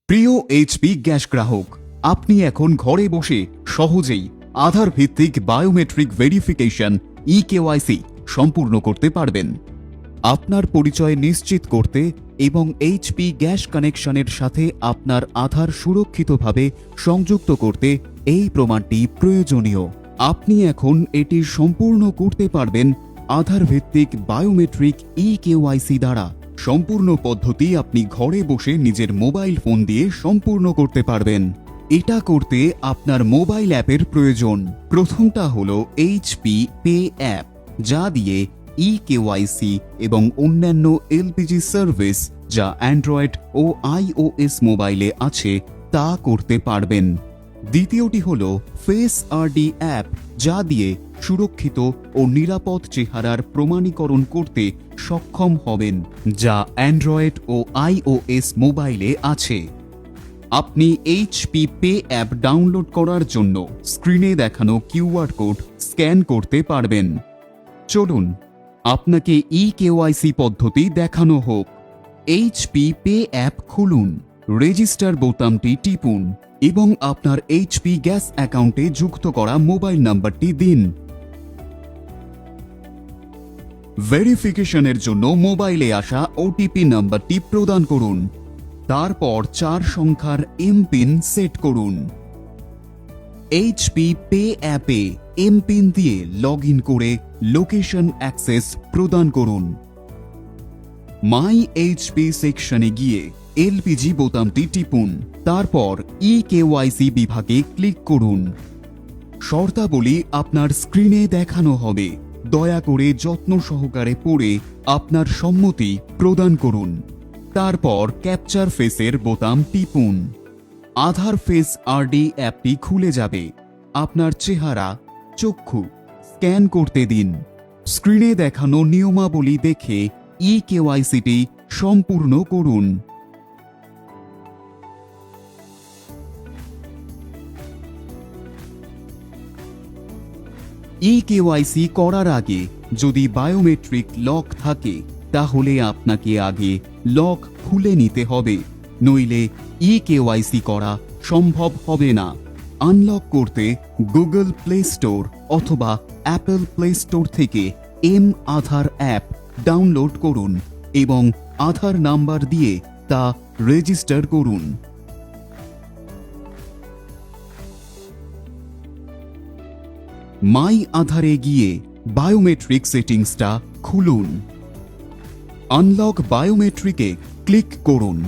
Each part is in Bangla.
প্রিয় এইচপি গ্যাস গ্রাহক, আপনি এখন ঘরে বসে সহজেই আধার ভিত্তিক বায়োমেট্রিক ভেরিফিকেশন ইকেওয়াইসি সম্পূর্ণ করতে পারবেন। আপনার পরিচয় নিশ্চিত করতে এবং এইচপি গ্যাস কানেকশনের সাথে আপনার আধার সুরক্ষিতভাবে সংযুক্ত করতে এই প্রমাণটি প্রয়োজনীয়। আপনি এখন এটি সম্পূর্ণ করতে পারবেন আধার ভিত্তিক বায়োমেট্রিক ইকেওয়াইসি দ্বারা। সম্পূর্ণ পদ্ধতি আপনি ঘরে বসে নিজের মোবাইল ফোন দিয়ে সম্পূর্ণ করতে পারবেন। এটা করতে আপনার মোবাইল অ্যাপের প্রয়োজন। প্রথমটা হলো এইচপি পে অ্যাপ, যা দিয়ে ইকেওয়াইসি এবং অন্যান্য এলপিজি সার্ভিস যা অ্যান্ড্রয়েড ও আইওএস মোবাইলে আছে তা করতে পারবেন। দ্বিতীয়টি হল ফেস আরডি অ্যাপ, যা দিয়ে সুরক্ষিত ও নিরাপদ চেহারার প্রমাণীকরণ করতে সক্ষম হবেন, যা অ্যান্ড্রয়েড ও আইওএস মোবাইলে আছে। আপনি এইচপি পে অ্যাপ ডাউনলোড করার জন্য স্ক্রিনে দেখানো কিউআর কোড স্ক্যান করতে পারবেন। চলুন আপনাকে ইকেওয়াইসি পদ্ধতি দেখানো হোক। এইচপি পে অ্যাপ খুলুন, রেজিস্টার বোতামটি টিপুন এবং আপনার এইচপি গ্যাস অ্যাকাউন্টে যুক্ত করা মোবাইল নাম্বারটি দিন। ভেরিফিকেশনের জন্য মোবাইলে আসা ওটিপি নাম্বারটি প্রদান করুন। তারপর 4 সংখ্যার এমপিন সেট করুন। এইচপি পে অ্যাপে এমপিন দিয়ে লগ ইন করে লোকেশন অ্যাক্সেস প্রদান করুন। মাই এইচপি সেকশনে গিয়ে এলপিজি বোতামটি টিপুন। তারপর ইকেওয়াইসি বিভাগে ক্লিক করুন। শর্তাবলী আপনার স্ক্রিনে দেখানো হবে। দয়া করে যত্ন সহকারে পড়ে আপনার সম্মতি প্রদান করুন। তারপর ক্যাপচার ফেসের বোতাম টিপুন। আধার ফেস আরডি অ্যাপটি খুলে যাবে। আপনার চেহারা, চক্ষু স্ক্যান করতে দিন। স্ক্রিনে দেখানো নিয়মাবলী দেখে ইকেওয়াইসিটি সম্পূর্ণ করুন। ইকেওয়াইসি করার আগে যদি বায়োমেট্রিক লক থাকে, তাহলে আপনাকে আগে লক খুলে নিতে হবে, নইলে ইকেওয়াইসি করা সম্ভব হবে না। আনলক করতে গুগল প্লে স্টোর অথবা অ্যাপল প্লে স্টোর থেকে আধার অ্যাপ ডাউনলোড করুন এবং আধার নাম্বার দিয়ে তা রেজিস্টার করুন। মাই আধারে গিয়ে বায়োমেট্রিক সেটিংসটা খুলুন। আনলক বায়োমেট্রিকে ক্লিক করুন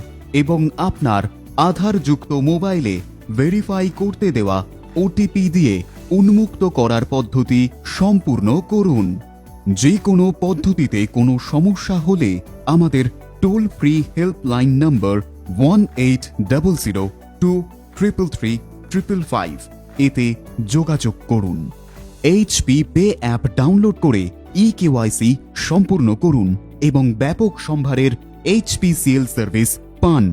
এবং আপনার আধারযুক্ত মোবাইলে ভেরিফাই করতে দেওয়া ওটিপি দিয়ে উন্মুক্ত করার পদ্ধতি সম্পূর্ণ করুন। যে কোনো পদ্ধতিতে কোনো সমস্যা হলে আমাদের টোল ফ্রি হেল্পলাইন নম্বর 1800233355 এতে যোগাযোগ করুন। এইচপি পে অ্যাপ ডাউনলোড করে ইকেওয়াইসি সম্পূর্ণ করুন এবং ব্যাপক সম্ভারের এইচপিসিএল সার্ভিস পান।